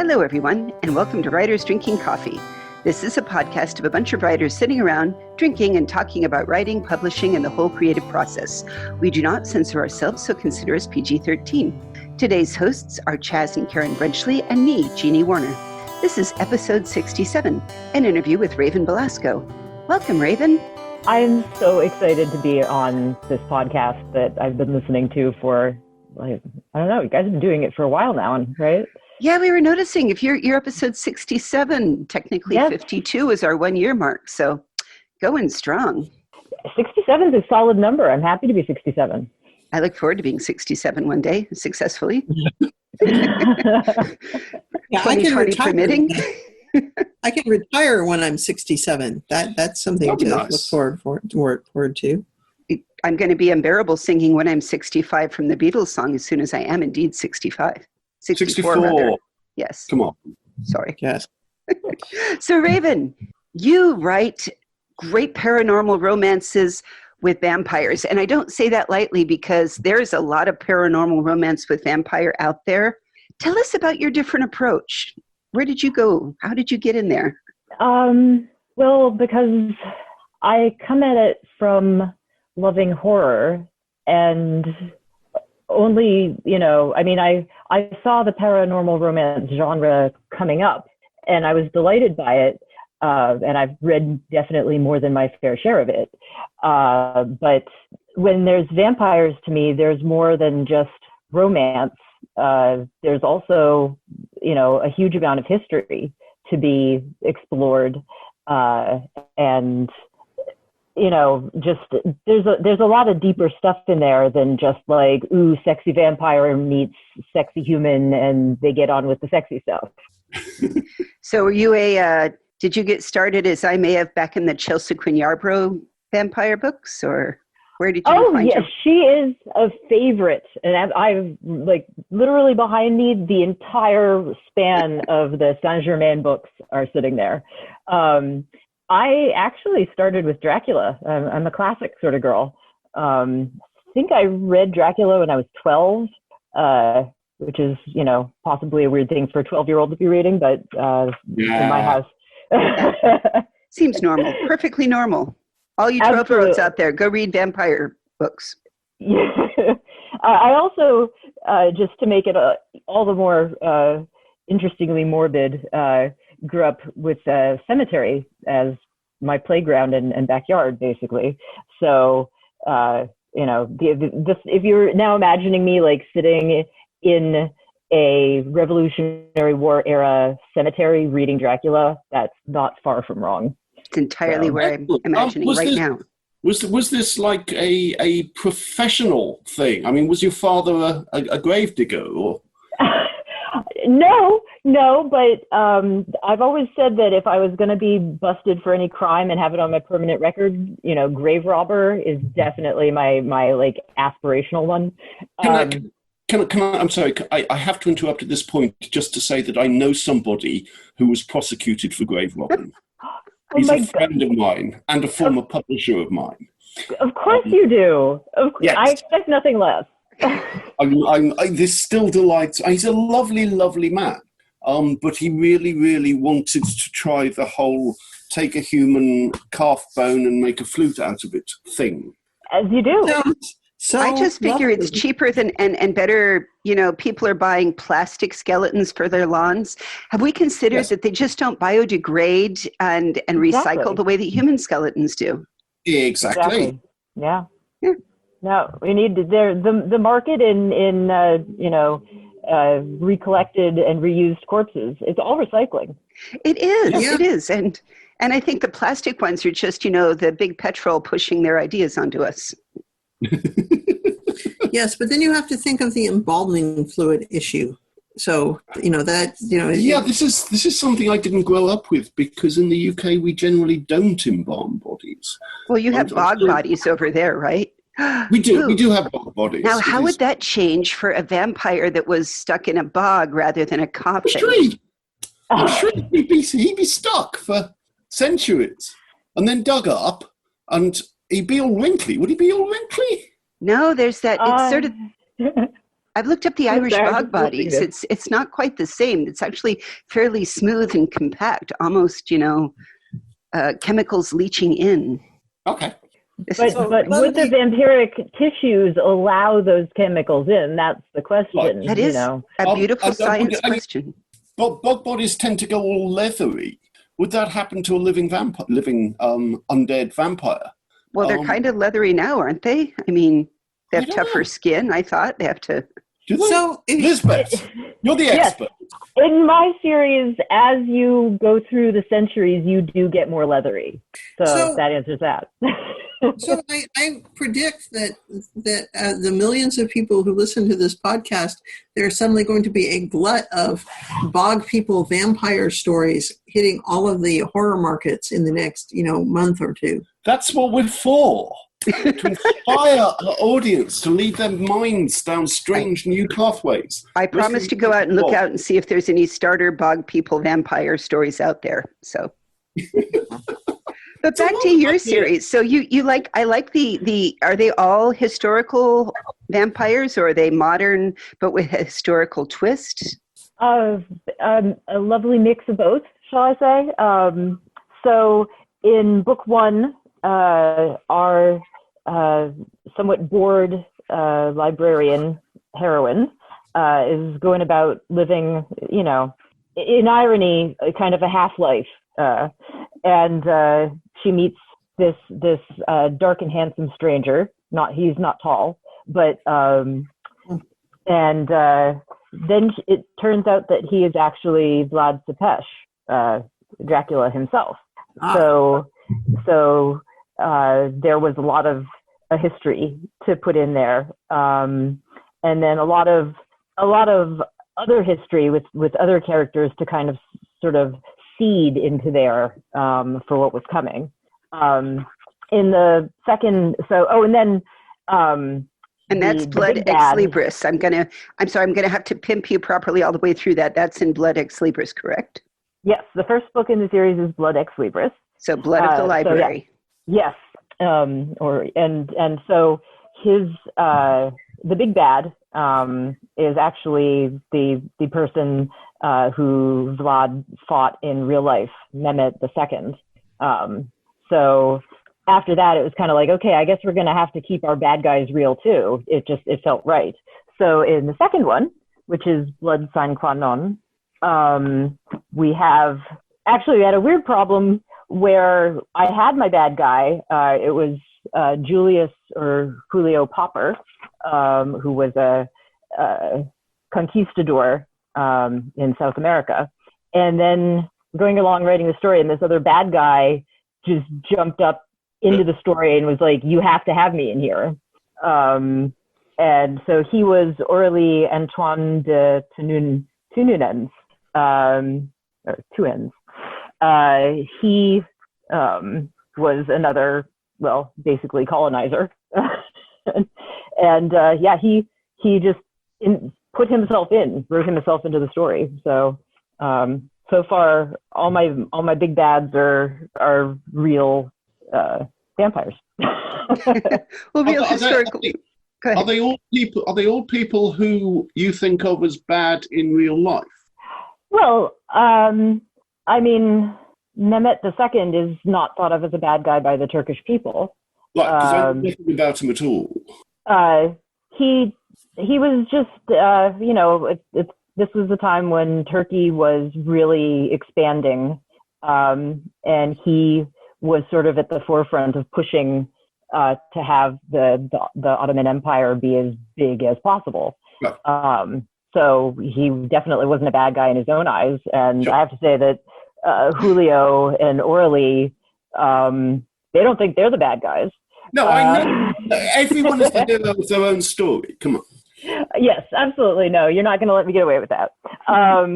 Hello, everyone, and welcome to Writers Drinking Coffee. This is a podcast of a bunch of writers sitting around, drinking and talking about writing, publishing, and the whole creative process. We do not censor ourselves, so consider us PG-13. Today's hosts are Chaz and Karen Brenchley and me, Jeannie Warner. This is episode 67, an interview with Raven Belasco. Welcome, Raven. I'm so excited to be on this podcast that I've been listening to for, I don't know, you guys have been doing it for a while now, right? Yeah, we were noticing if you're episode 67, technically yes. 52 is our 1 year mark. So going strong. 67 is a solid number. I'm happy to be 67. I look forward to being 67 one day, successfully. Yeah, 2020 permitting. I can retire when I'm 67. That's something to nice. Look forward to. I'm going to be unbearable singing When I'm 65 from the Beatles song as soon as I am indeed 65. 64. Rather. Yes. Come on. Sorry. Yes. So Raven, you write great paranormal romances with vampires. And I don't say that lightly because there's a lot of paranormal romance with vampire out there. Tell us about your different approach. Where did you go? How did you get in there? Well, because I come at it from loving horror and only, I saw the paranormal romance genre coming up and I was delighted by it. And I've read definitely more than my fair share of it. But when there's vampires, to me, there's more than just romance. There's also, a huge amount of history to be explored. And just there's a lot of deeper stuff in there than just like, ooh, sexy vampire meets sexy human and they get on with the sexy stuff. So were you did you get started as I may have back in the Chelsea Quinn Yarbrough vampire books, or where did you find her? She is a favorite. And I've like literally behind me, the entire span of the Saint Germain books are sitting there. I actually started with Dracula. I'm a classic sort of girl. I think I read Dracula when I was 12, which is, possibly a weird thing for a 12-year-old to be reading, but in my house. Seems normal. Perfectly normal. All you 12-year-olds out there, go read vampire books. I also, just to make it all the more interestingly morbid, grew up with a cemetery as my playground and backyard, basically. So, if you're now imagining me like sitting in a Revolutionary War era cemetery reading Dracula, that's not far from wrong. It's entirely where I'm imagining now. Was this like a professional thing? I mean, was your father a gravedigger or? No, but I've always said that if I was going to be busted for any crime and have it on my permanent record, grave robber is definitely my like aspirational one. Can I, I'm sorry, I have to interrupt at this point just to say that I know somebody who was prosecuted for grave robbing. He's a friend of mine and a former publisher of mine. Of course you do. Yes. I expect nothing less. This still delights. He's a lovely, lovely man. But he really, really wanted to try the whole take a human calf bone and make a flute out of it thing. As you do. So I just figure it's cheaper than and better, people are buying plastic skeletons for their lawns. Have we considered that they just don't biodegrade and recycle the way that human skeletons do? Exactly. Yeah. No, we need the market in recollected and reused corpses. It's all recycling. It is. Yeah. It is. And I think the plastic ones are just, the big petrol pushing their ideas onto us. Yes, but then you have to think of the embalming fluid issue. So, Yeah, this is something I didn't grow up with because in the UK we generally don't embalm bodies. Well, you have bog bodies over there, right? We do have bog bodies. Now, how would that change for a vampire that was stuck in a bog rather than a coffin? I'm sure he'd be stuck for centuries and then dug up and he'd be all wrinkly. Would he be all wrinkly? No, there's that. It's sort of I've looked up the Irish Sorry, I'm bog just bodies. listening It's not quite the same. It's actually fairly smooth and compact, almost, chemicals leaching in. Okay. But would the vampiric tissues allow those chemicals in? That's the question. That is a beautiful science question. But bog bodies tend to go all leathery. Would that happen to a living undead vampire? Well, they're kind of leathery now, aren't they? I mean, they have tougher skin, I thought. They have to... Do they? So, Lisbeth, you're the expert. In my series, as you go through the centuries, you do get more leathery. So that answers that. So I predict that the millions of people who listen to this podcast, there's suddenly going to be a glut of bog people vampire stories hitting all of the horror markets in the next month or two. That's what we're for. To inspire our audience, to lead their minds down strange new pathways. I promise to go out and look out and see if there's any starter bog people vampire stories out there. So, but back to your series. So I like the. Are they all historical vampires, or are they modern but with a historical twist? A lovely mix of both, shall I say? So in book one, our somewhat bored librarian heroine is going about living, in irony, kind of a half-life. And she meets this dark and handsome stranger. He's not tall, but and then it turns out that he is actually Vlad Tepes, Dracula himself. So there was a lot of a history to put in there, and then a lot of other history with other characters to kind of sort of seed into there for what was coming. In the second, and that's Blood Ex Libris. I'm sorry, I'm gonna have to pimp you properly all the way through that. That's in Blood Ex Libris, correct? Yes, the first book in the series is Blood Ex Libris. So Blood of the Library. So, yes, so his the big bad is actually the person who Vlad fought in real life, Mehmet II. So after that, it was kind of like, okay, I guess we're going to have to keep our bad guys real too. It felt right. So in the second one, which is Blood Sine Qua Non, we had a weird problem where I had my bad guy. It was Julius or Julio Popper, who was a conquistador in South America. And then going along writing the story, and this other bad guy just jumped up into the story and was like, you have to have me in here. And so he was Orly Antoine de Tununens, or Tuens. He was another, basically colonizer. And he just wrote himself into the story. So so far, all my big bads are real vampires. Well, real historical. Are they all people who you think of as bad in real life? Well, I mean, Mehmet II is not thought of as a bad guy by the Turkish people. Right, because I know nothing about him at all. He was just, this was the time when Turkey was really expanding, and he was sort of at the forefront of pushing to have the Ottoman Empire be as big as possible. Right. So he definitely wasn't a bad guy in his own eyes. And sure. I have to say that Julio and Orly, they don't think they're the bad guys. No, I know. Everyone is the hero of their own story. Come on. Yes, absolutely. No, you're not going to let me get away with that. I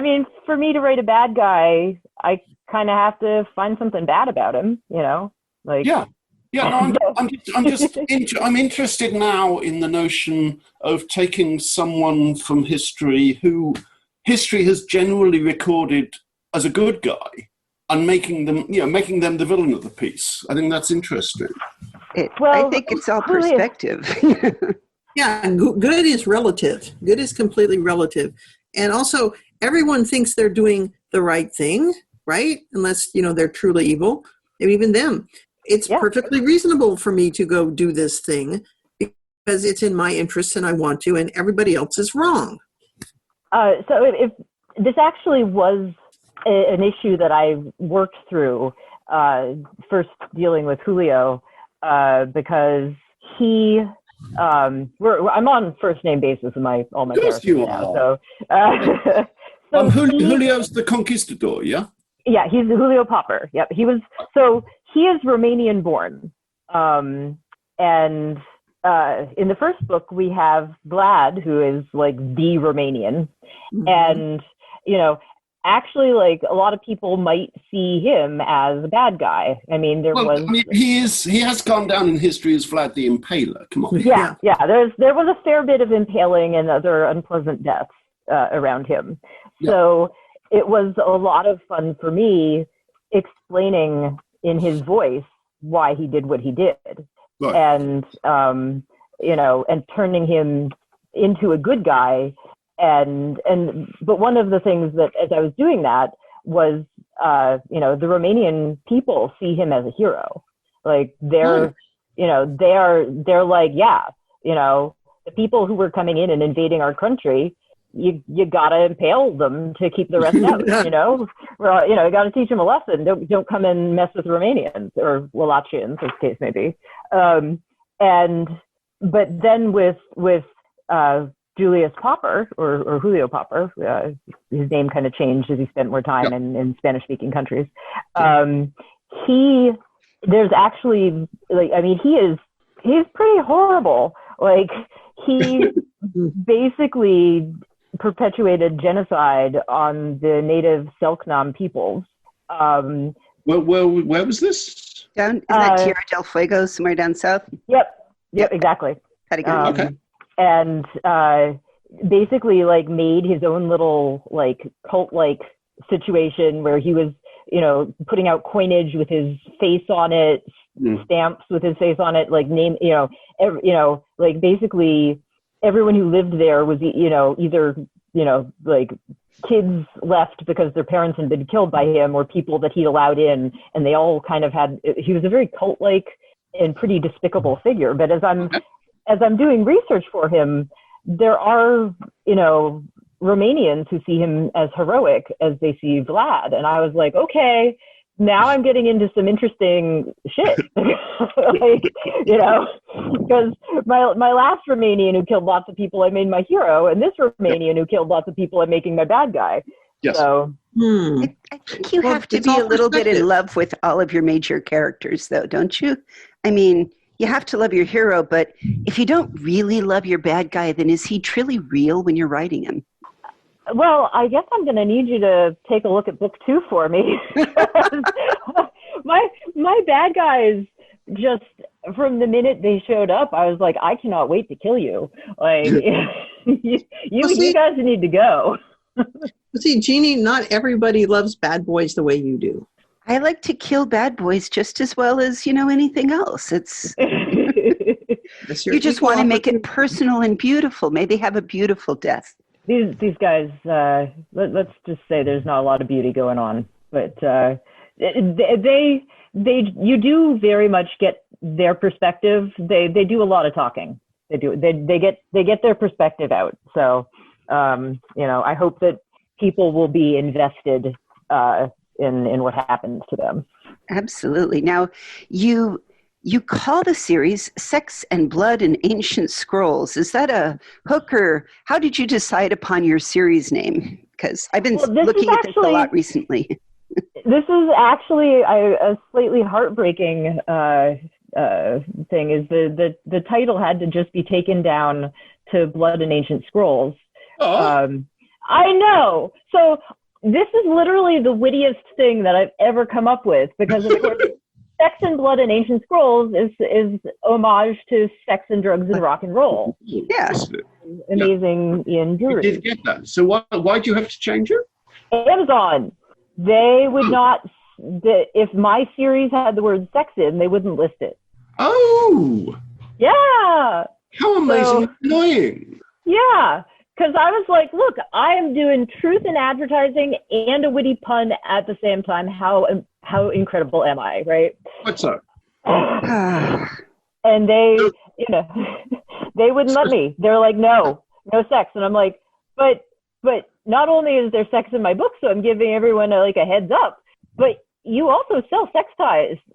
mean, for me to write a bad guy, I kind of have to find something bad about him, like. Yeah. Yeah, no, I'm interested now in the notion of taking someone from history who history has generally recorded as a good guy and making them the villain of the piece. I think that's interesting. I think it's all perspective. Yeah, good is relative. Good is completely relative. And also, everyone thinks they're doing the right thing, right? Unless, they're truly evil. And even them. It's perfectly reasonable for me to go do this thing because it's in my interest and I want to, and everybody else is wrong. So if this actually was an issue that I worked through, first dealing with Julio, because he, I'm on first name basis with all my characters now. So Julio's the conquistador, yeah? Yeah, he's Julio Popper. Yep, he is Romanian born, and in the first book we have Vlad, who is like the Romanian, and actually, like a lot of people might see him as a bad guy. I mean, he has gone down in history as Vlad the Impaler. Come on. Yeah. There was a fair bit of impaling and other unpleasant deaths around him. Yeah. So it was a lot of fun for me explaining in his voice why he did what he did, right. And and turning him into a good guy. But one of the things that, as I was doing that, was the Romanian people see him as a hero. Like they're like, the people who were coming in and invading our country, you gotta impale them to keep the rest out. Well, you gotta teach them a lesson. Don't come and mess with Romanians or Wallachians, as the case may be. But then with Julius Popper or Julio Popper, his name kind of changed as he spent more time in Spanish-speaking countries. There's actually he's pretty horrible. Like he basically perpetuated genocide on the native Selknam peoples. Well, where was this? Down, is that Tierra del Fuego, somewhere down south? Yep, exactly. Okay. And basically like made his own little like cult-like situation where he was, putting out coinage with his face on it, stamps with his face on it, like like basically everyone who lived there was, either, like kids left because their parents had been killed by him or people that he'd allowed in, and they all kind of he was a very cult-like and pretty despicable figure. But as I'm doing research for him, there are, Romanians who see him as heroic as they see Vlad. And I was like, okay, now I'm getting into some interesting shit. Because my last Romanian who killed lots of people, I made my hero. And this Romanian who killed lots of people, I'm making my bad guy. Yes. So I think you have to be a little bit in love with all of your major characters, though, don't you? I mean, you have to love your hero, but if you don't really love your bad guy, then is he truly real when you're writing him? Well, I guess I'm going to need you to take a look at book 2 for me. my bad guys, just from the minute they showed up, I was like, I cannot wait to kill you. Like, you guys need to go. See, Jeannie, not everybody loves bad boys the way you do. I like to kill bad boys just as well as, anything else. It's you just want to make it personal and beautiful. Maybe have a beautiful death. These guys, let's just say there's not a lot of beauty going on, but you do very much get their perspective. They do a lot of talking. They get their perspective out. So I hope that people will be invested in what happens to them. Absolutely. Now, you call the series Sex and Blood and Ancient Scrolls. Is that a hook, or how did you decide upon your series name? Because I've been looking at this a lot recently. This is actually a slightly heartbreaking thing. Is the title had to just be taken down to Blood and Ancient Scrolls. Oh. I know. So this is literally the wittiest thing that I've ever come up with, because of course, Sex and Blood and Ancient Scrolls is homage to sex and drugs and rock and roll. Yes. Amazing Ian Drury. You did get that. So why'd you have to change it? Amazon. They would not, if my series had the word sex in, they wouldn't list it. Oh. Yeah. How amazingly annoying. Yeah. Because I was like, look, I am doing truth in advertising and a witty pun at the same time. How incredible am I, right? What's up? And they, they wouldn't let me. They're like, no sex. And I'm like, but not only is there sex in my book, so I'm giving everyone a heads up, but you also sell sex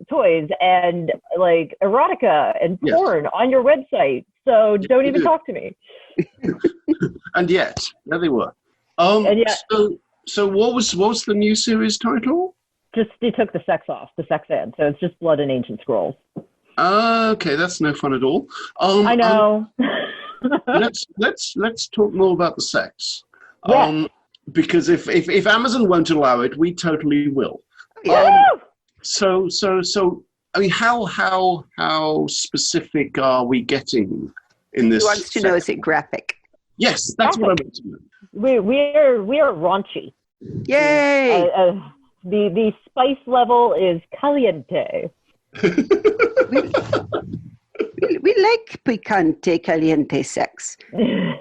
toys and like erotica and porn on your website. So don't even talk to me. And yet, there they were. So what was the new series title? Just they took the sex off, the sex ad. So it's just Blood and Ancient Scrolls. Okay, that's no fun at all. I know. Let's talk more about the sex. Yeah. Because if Amazon won't allow it, we totally will. So I mean, how specific are we getting in this? He wants to know, is it graphic? Yes, that's what I meant to know. We are raunchy. Yay! The spice level is caliente. We like picante caliente sex.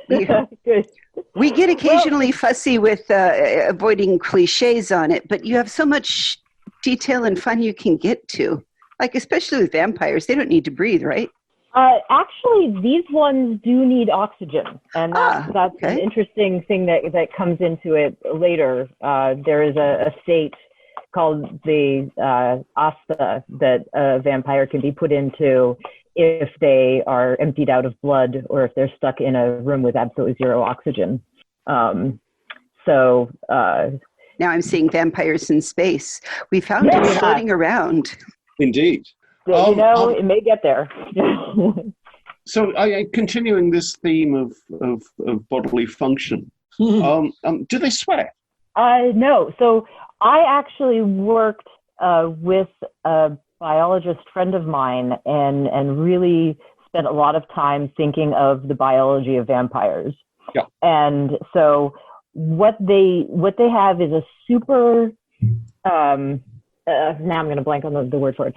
Good. We get occasionally fussy with avoiding cliches on it, but you have so much detail and fun you can get to. Like, especially with vampires, they don't need to breathe, right? Actually, these ones do need oxygen, and that's an interesting thing that comes into it later. There is a state called the asta that a vampire can be put into if they are emptied out of blood or if they're stuck in a room with absolutely zero oxygen. Now I'm seeing vampires in space. We found it floating around. Indeed. It may get there. So, continuing this theme of bodily function, do they sweat? No. So I actually worked with a biologist friend of mine and really spent a lot of time thinking of the biology of vampires. Yeah. And so what they have is a super now I'm going to blank on the word for it.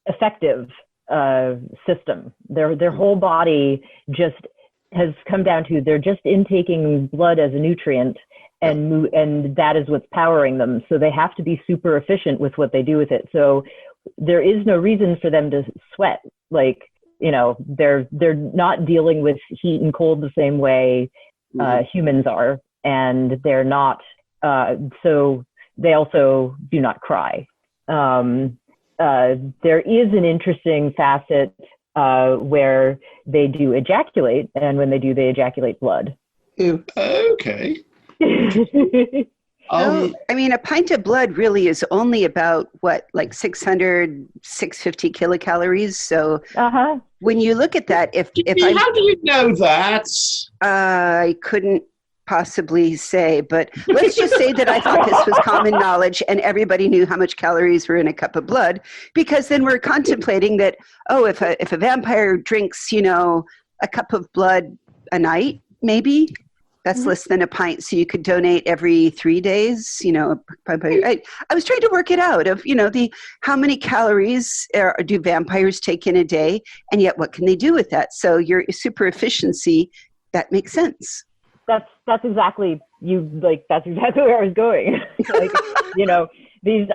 Effective system. Their whole body just has come down to they're just intaking blood as a nutrient, and that is what's powering them. So they have to be super efficient with what they do with it. So there is no reason for them to sweat. Like, they're not dealing with heat and cold the same way humans are, and they're not. So they also do not cry. There is an interesting facet where they do ejaculate, and when they do, they ejaculate blood. Okay. I mean, a pint of blood really is only about, 600, 650 kilocalories. So when you look at that, how do you know that? I couldn't possibly say, but let's just say that I thought this was common knowledge and everybody knew how much calories were in a cup of blood, because then we're contemplating that, if a vampire drinks, a cup of blood a night, maybe that's less than a pint. So you could donate every 3 days, I was trying to work it out of, how many calories do vampires take in a day, and yet what can they do with that? So your super efficiency, that makes sense. That's exactly that's exactly where I was going.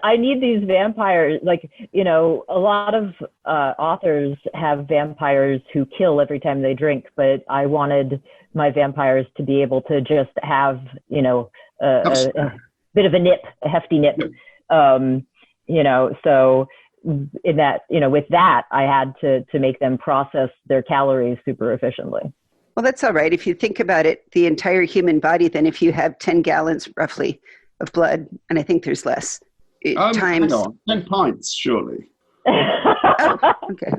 I need these vampires, a lot of authors have vampires who kill every time they drink, but I wanted my vampires to be able to just have, a bit of a nip, a hefty nip. So in that, with that, I had to make them process their calories super efficiently. Well, that's all right. If you think about it, the entire human body, then if you have 10 gallons roughly of blood, and I think there's less, times... 10 pints, surely. Oh, okay.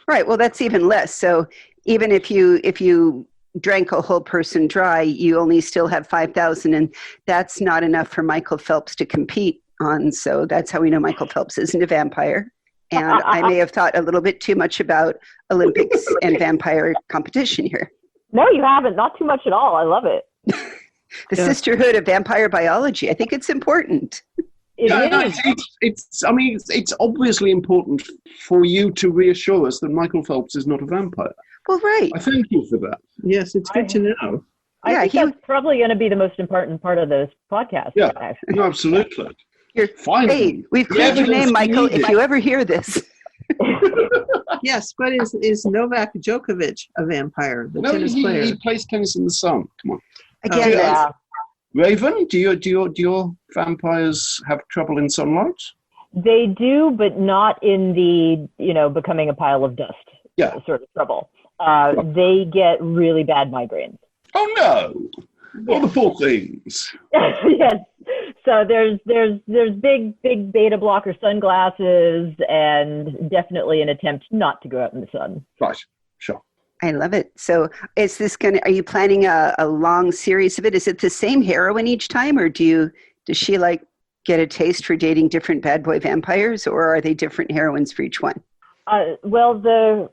Right. Well, that's even less. So even if you drank a whole person dry, you only still have 5,000, and that's not enough for Michael Phelps to compete on. So that's how we know Michael Phelps isn't a vampire. And I may have thought a little bit too much about Olympics and vampire competition here. No, you haven't. Not too much at all. I love it. The sisterhood of vampire biology. I think it's important. It's obviously important for you to reassure us that Michael Phelps is not a vampire. Well, right. I thank you for that. Yes, it's good to know. I think that's probably going to be the most important part of this podcast. Yeah, actually. no, absolutely. Finally, hey, we've cleared your name, Michael. If you ever hear this. Yes, but is Novak Djokovic a vampire? The tennis player. He plays tennis in the sun. Come on. Again, Raven, do your vampires have trouble in sunlight? They do, but not in the becoming a pile of dust sort of trouble. They get really bad migraines. Oh no! Yeah. All the poor things. Yes. So there's big beta blocker sunglasses and definitely an attempt not to go out in the sun. Right. Sure. I love it. So is this are you planning a long series of it? Is it the same heroine each time, or does she get a taste for dating different bad boy vampires, or are they different heroines for each one? Well, the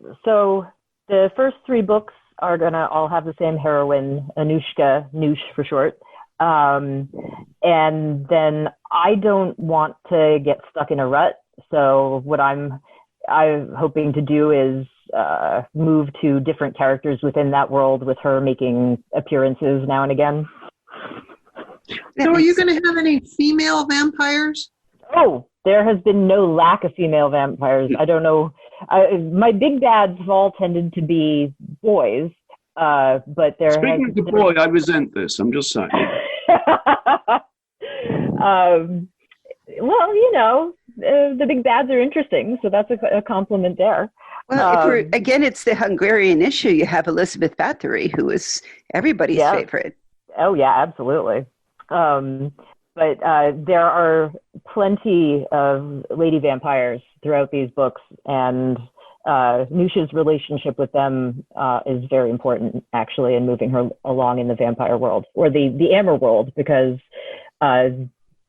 first 3 books are gonna all have the same heroine, Anushka, Noosh for short. And then I don't want to get stuck in a rut. So what I'm hoping to do is move to different characters within that world, with her making appearances now and again. So are you going to have any female vampires? Oh, there has been no lack of female vampires. I don't know. My big bads have all tended to be boys, but there. Speaking of the boy, I resent this. I'm just saying. Well, the big bads are interesting, so that's a compliment there. Well, it's the Hungarian issue. You have Elizabeth Bathory, who is everybody's favorite. Oh yeah, absolutely. But there are plenty of lady vampires throughout these books, and Noosh's relationship with them is very important, actually, in moving her along in the vampire world, or the Amber world, because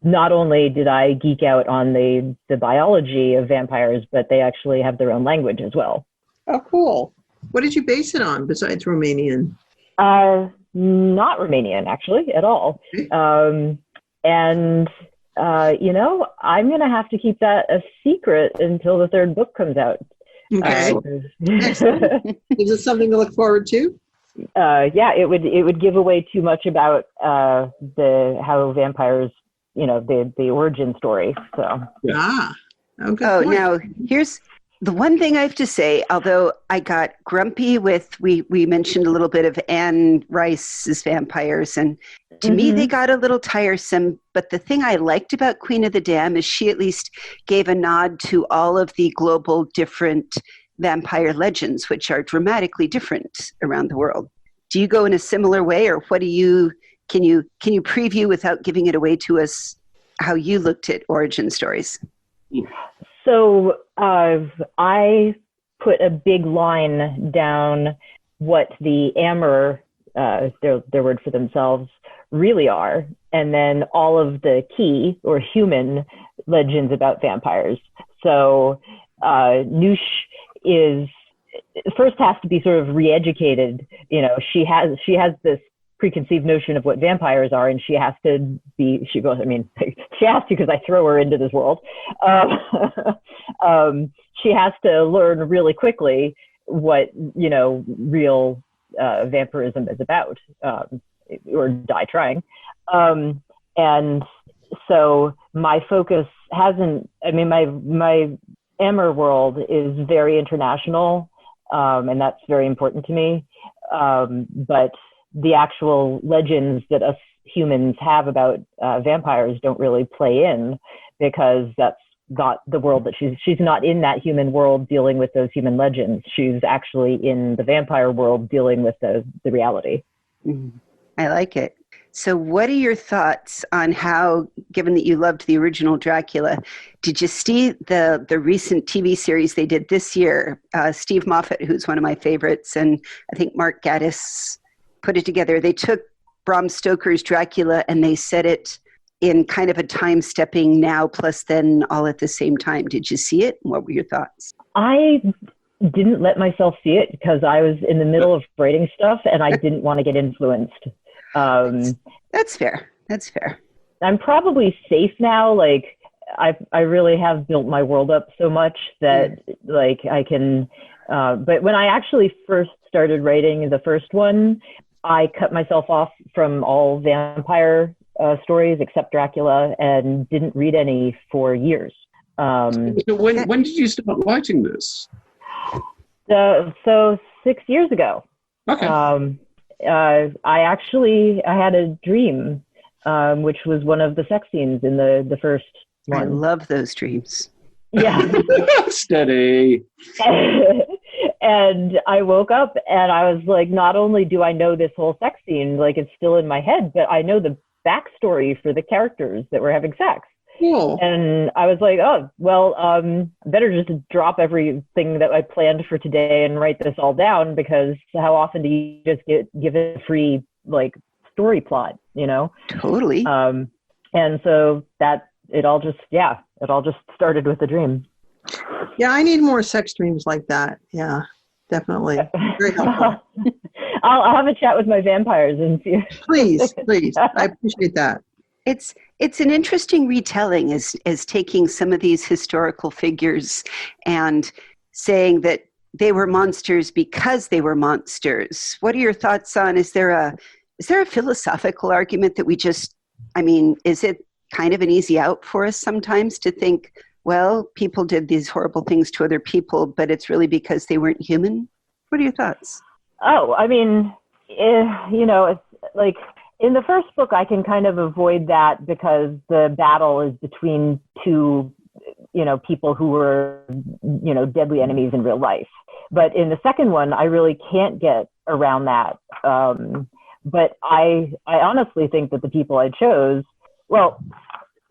not only did I geek out on the biology of vampires, but they actually have their own language as well. Oh, cool. What did you base it on besides Romanian? Not Romanian, actually, at all. I'm going to have to keep that a secret until the 3rd book comes out. Okay. Is it something to look forward to? It would give away too much about how vampires, the origin story. So. Okay. Now here's the one thing I have to say. Although I got grumpy with we mentioned a little bit of Anne Rice's vampires, and to me they got a little tiresome. But the thing I liked about Queen of the Dam is she at least gave a nod to all of the global different vampire legends, which are dramatically different around the world. Do you go in a similar way, or what do you? Can you preview without giving it away to us how you looked at origin stories? So I put a big line down what the Amur, their word for themselves, really are, and then all of the key or human legends about vampires. So Noosh has to be sort of re-educated. She has this preconceived notion of what vampires are, and she has to because I throw her into this world. She has to learn really quickly what real vampirism is about, or die trying. And so my focus my Amur world is very international, and that's very important to me. But the actual legends that us humans have about vampires don't really play in, because that's not the world that she's not in that human world dealing with those human legends. She's actually in the vampire world dealing with the reality. I like it. So what are your thoughts on how, given that you loved the original Dracula, did you see the recent TV series they did this year? Steve Moffat, who's one of my favorites, and I think Mark Gatiss put it together. They took Bram Stoker's Dracula and they set it in kind of a time-stepping now plus then all at the same time. Did you see it? What were your thoughts? I didn't let myself see it because I was in the middle of writing stuff and I didn't want to get influenced. That's fair. I'm probably safe now. I really have built my world up so much that I can But when I actually first started writing the first one, I cut myself off from all vampire stories except Dracula and didn't read any for years. So when did you start writing this? So 6 years ago. Okay. I had a dream, which was one of the sex scenes in the first one. I love those dreams. Yeah. Steady. And I woke up and I was like, not only do I know this whole sex scene, like it's still in my head, but I know the backstory for the characters that were having sex. Cool. And I was like, oh, well, better just drop everything that I planned for today and write this all down, because how often do you just give it a free, like, story plot, you know? Totally. And so it all just started with the dream. Yeah, I need more sex dreams like that. Yeah, definitely. Very helpful. I'll have a chat with my vampires and see. Please. I appreciate that. It's an interesting retelling as taking some of these historical figures and saying that they were monsters because they were monsters. What are your thoughts on, is there a philosophical argument that is it kind of an easy out for us sometimes to think, well, people did these horrible things to other people, but it's really because they weren't human? What are your thoughts? Oh, I mean, it's like, in the first book, I can kind of avoid that because the battle is between two, people who were, deadly enemies in real life. But in the second one, I really can't get around that. But I honestly think that the people I chose,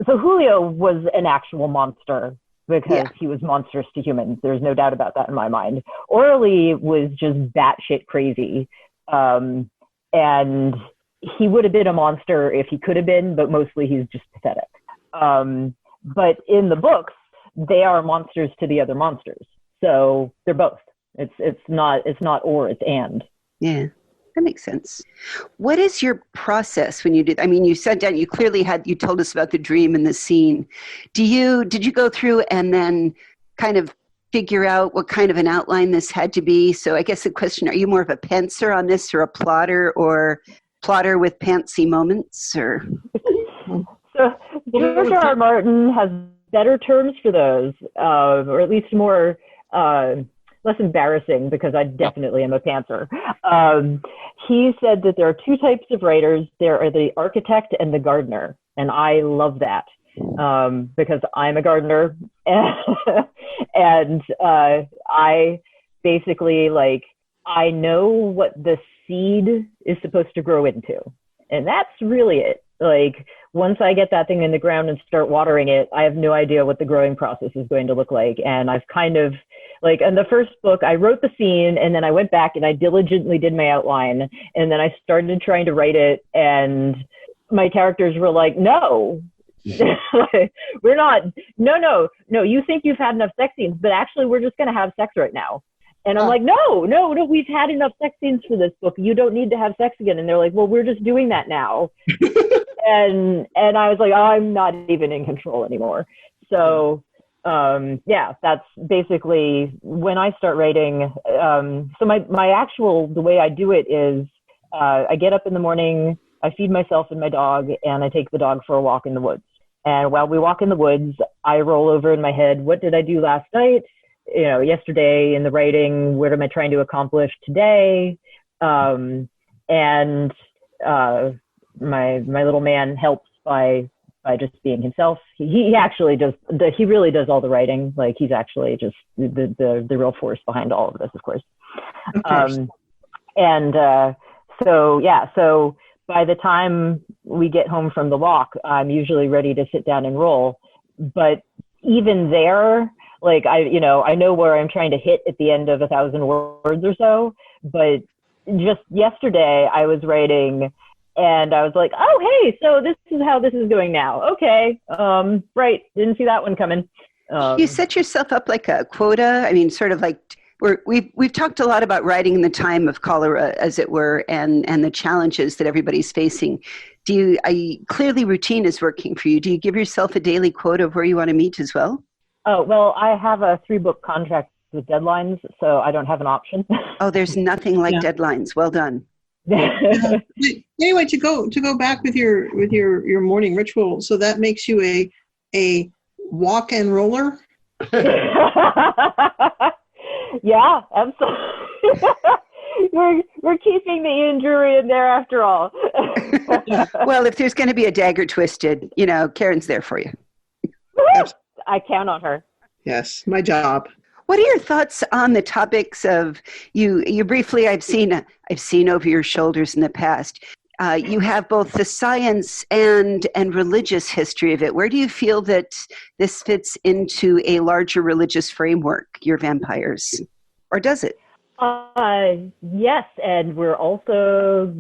so Julio was an actual monster because he was monstrous to humans. There's no doubt about that in my mind. Orly was just batshit crazy. And he would have been a monster if he could have been, but mostly he's just pathetic. But in the books, they are monsters to the other monsters. So they're both. It's not or, it's and. Yeah, that makes sense. What is your process when you do? I mean, you sat down, you told us about the dream and the scene. Did you go through and then kind of figure out what kind of an outline this had to be? So I guess the question, are you more of a pantser on this, or a plotter with pantsy moments, or? So George R. R. Martin has better terms for those, or at least more less embarrassing, because I definitely am a pantser. He said that there are two types of writers. There are the architect and the gardener, and I love that because I'm a gardener, and I basically, like, I know what the seed is supposed to grow into. And that's really it. Like, once I get that thing in the ground and start watering it, I have no idea what the growing process is going to look like. And I've kind of, like, in the first book, I wrote the scene and then I went back and I diligently did my outline. And then I started trying to write it, and my characters were like, no, we're not, no, you think you've had enough sex scenes, but actually we're just going to have sex right now. And I'm like, no, we've had enough sex scenes for this book. You don't need to have sex again. And they're like, well, we're just doing that now. and I was like, oh, I'm not even in control anymore. So, that's basically when I start writing. So the way I do it is I get up in the morning, I feed myself and my dog, and I take the dog for a walk in the woods. And while we walk in the woods, I roll over in my head, what did I do last night? Yesterday in the writing, what am I trying to accomplish today? And my little man helps by just being himself. He actually does. He really does all the writing. Like, he's actually just the real force behind all of this, of course. So by the time we get home from the walk, I'm usually ready to sit down and roll. But even there, like, I know where I'm trying to hit at the end of 1,000 words or so, but just yesterday I was writing and I was like, oh, hey, so this is how this is going now. Okay. Right. Didn't see that one coming. You set yourself up like a quota. I mean, sort of like we've talked a lot about writing in the time of cholera, as it were, and the challenges that everybody's facing. Clearly routine is working for you. Do you give yourself a daily quota of where you want to meet as well? Oh, well, I have a 3-book contract with deadlines, so I don't have an option. Oh, there's nothing like Yeah. deadlines. Well done. But anyway, to go back with your morning ritual, so that makes you a walk and roller. Yeah, absolutely. we're keeping the Ian Drury in there after all. Well, if there's going to be a dagger twisted, Karen's there for you. I count on her. Yes, my job. What are your thoughts on the topics of you briefly, I've seen over your shoulders in the past. You have both the science and religious history of it. Where do you feel that this fits into a larger religious framework, your vampires? Or does it? Yes, and we're also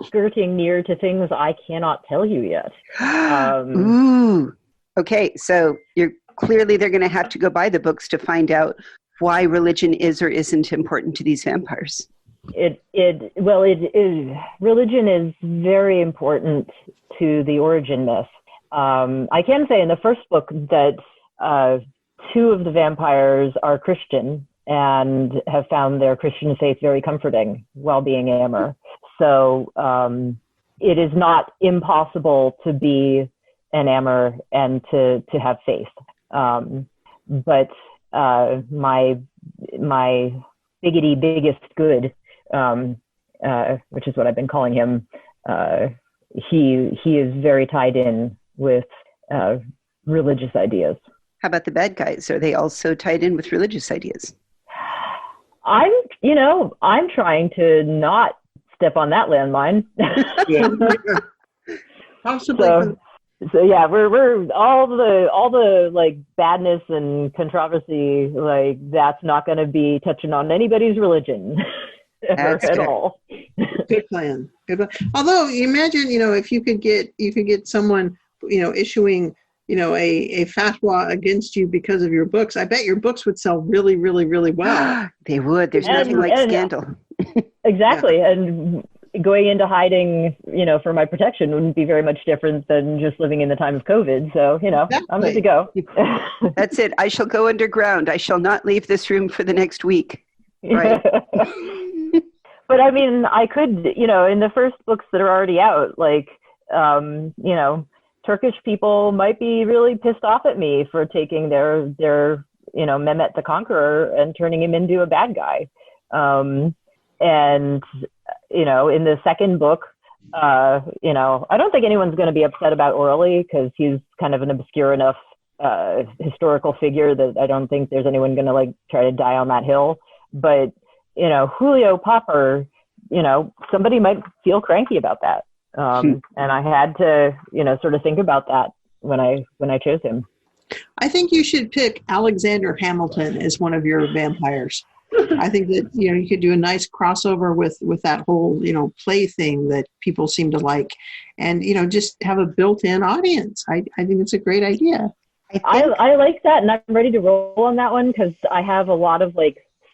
skirting near to things I cannot tell you yet. Ooh. Okay, so they're going to have to go buy the books to find out why religion is or isn't important to these vampires. It is. Religion is very important to the origin myth. I can say in the first book that two of the vampires are Christian and have found their Christian faith very comforting while being Amor. So it is not impossible to be an Amor and to have faith. But my biggest good, which is what I've been calling him, he is very tied in with religious ideas. How about the bad guys? Are they also tied in with religious ideas? I'm trying to not step on that landmine. Possibly. So yeah, we're all the like badness and controversy, like that's not going to be touching on anybody's religion ever at all. Good plan. Good plan. Although imagine, if you could get someone, issuing, a fatwa against you because of your books. I bet your books would sell really, really, really well. They would. There's nothing like scandal. Exactly. Yeah. And going into hiding, for my protection wouldn't be very much different than just living in the time of COVID. So, exactly. I'm good to go. That's it. I shall go underground. I shall not leave this room for the next week. Right. But I mean, I could, in the first books that are already out, like, Turkish people might be really pissed off at me for taking their Mehmet the Conqueror and turning him into a bad guy. And, in the second book, I don't think anyone's going to be upset about Orly because he's kind of an obscure enough historical figure that I don't think there's anyone going to try to die on that hill. But, Julio Popper, somebody might feel cranky about that. And I had to, sort of think about that when I chose him. I think you should pick Alexander Hamilton as one of your vampires. I think that, you could do a nice crossover with that whole, play thing that people seem to like and, just have a built-in audience. I think it's a great idea. I like that. And I'm ready to roll on that one because I have a lot of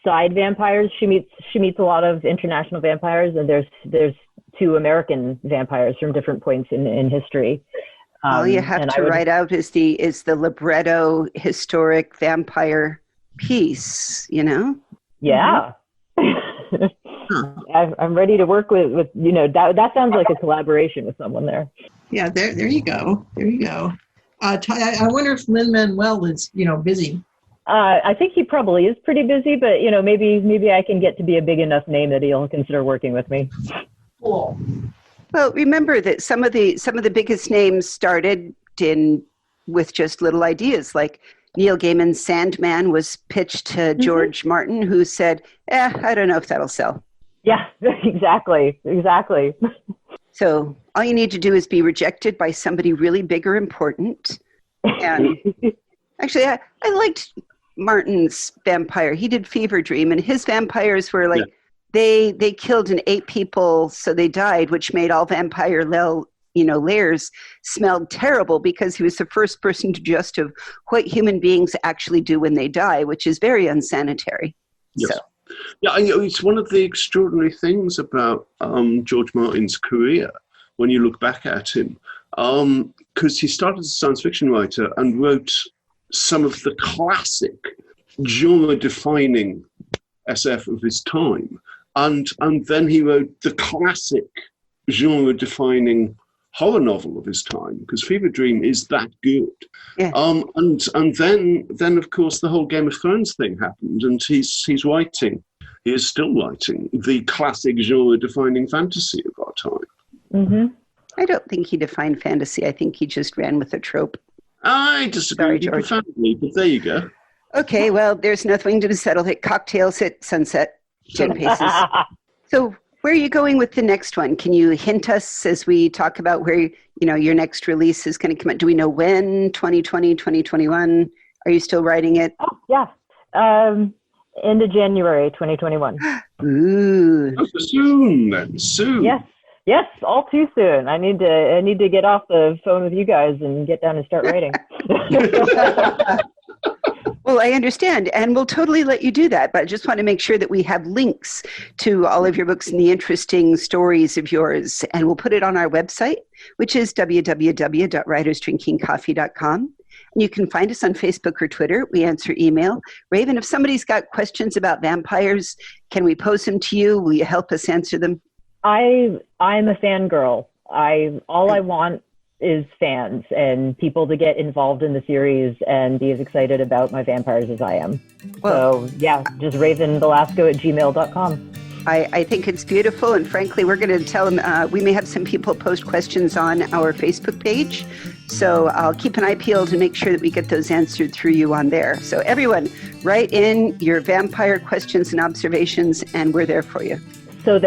side vampires. She meets a lot of international vampires and there's two American vampires from different points in history. All you have to write out is the libretto historic vampire piece, Yeah. I'm ready to work with that sounds like a collaboration with someone there. Yeah, there you go. There you go. I wonder if Lin-Manuel is, busy. I think he probably is pretty busy, but maybe I can get to be a big enough name that he'll consider working with me. Cool. Well, remember that some of the biggest names started with just little ideas. Like Neil Gaiman's Sandman was pitched to George Martin, who said, I don't know if that'll sell. Yeah, exactly. So all you need to do is be rejected by somebody really big or important. And actually, I liked Martin's vampire. He did Fever Dream, and his vampires were they killed and ate people, so they died, which made all vampire layers smelled terrible because he was the first person to just of what human beings actually do when they die, which is very unsanitary. Yes. So. Yeah, it's one of the extraordinary things about George Martin's career when you look back at him, because he started as a science fiction writer and wrote some of the classic genre-defining SF of his time. And then he wrote the classic genre-defining horror novel of his time, because Fever Dream is that good. Yeah. And then of course the whole Game of Thrones thing happened, and he's writing. He is still writing the classic genre-defining fantasy of our time. Mm-hmm. I don't think he defined fantasy. I think he just ran with a trope. I disagree with you profoundly, but there you go. Okay, well, there's nothing to settle it. Cocktails at sunset, 10 paces. So where are you going with the next one? Can you hint us as we talk about where, your next release is going to come out? Do we know when? 2020, 2021? Are you still writing it? Oh, yeah. End of January 2021. Ooh. Oh, soon then, soon. Yes, all too soon. I need to get off the phone with you guys and get down and start writing. Well, I understand, and we'll totally let you do that, but I just want to make sure that we have links to all of your books and the interesting stories of yours, and we'll put it on our website, which is www.writersdrinkingcoffee.com. And you can find us on Facebook or Twitter. We answer email. Raven, if somebody's got questions about vampires, can we pose them to you? Will you help us answer them? I'm a fangirl. All I want is fans and people to get involved in the series and be as excited about my vampires as I am. Well, so yeah, just ravenbelasco@gmail.com. I think it's beautiful, and frankly, we're going to tell them, we may have some people post questions on our Facebook page, so I'll keep an eye peeled to make sure that we get those answered through you on there. So everyone, write in your vampire questions and observations, and we're there for you. So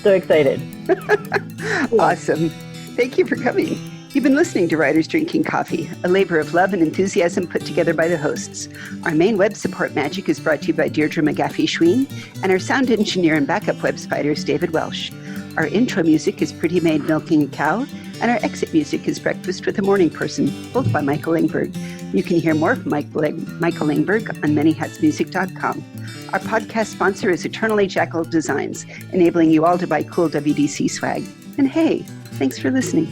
excited. Awesome. Thank you for coming. You've been listening to Writers Drinking Coffee, a labor of love and enthusiasm put together by the hosts. Our main web support magic is brought to you by Deirdre McGaffey-Schween, and our sound engineer and backup web spider is David Welsh. Our intro music is Pretty Maid Milking a Cow, and our exit music is Breakfast with a Morning Person, both by Michael Engberg. You can hear more from Michael Engberg on manyhatsmusic.com. Our podcast sponsor is Eternally Jackal Designs, enabling you all to buy cool WDC swag. And hey, thanks for listening.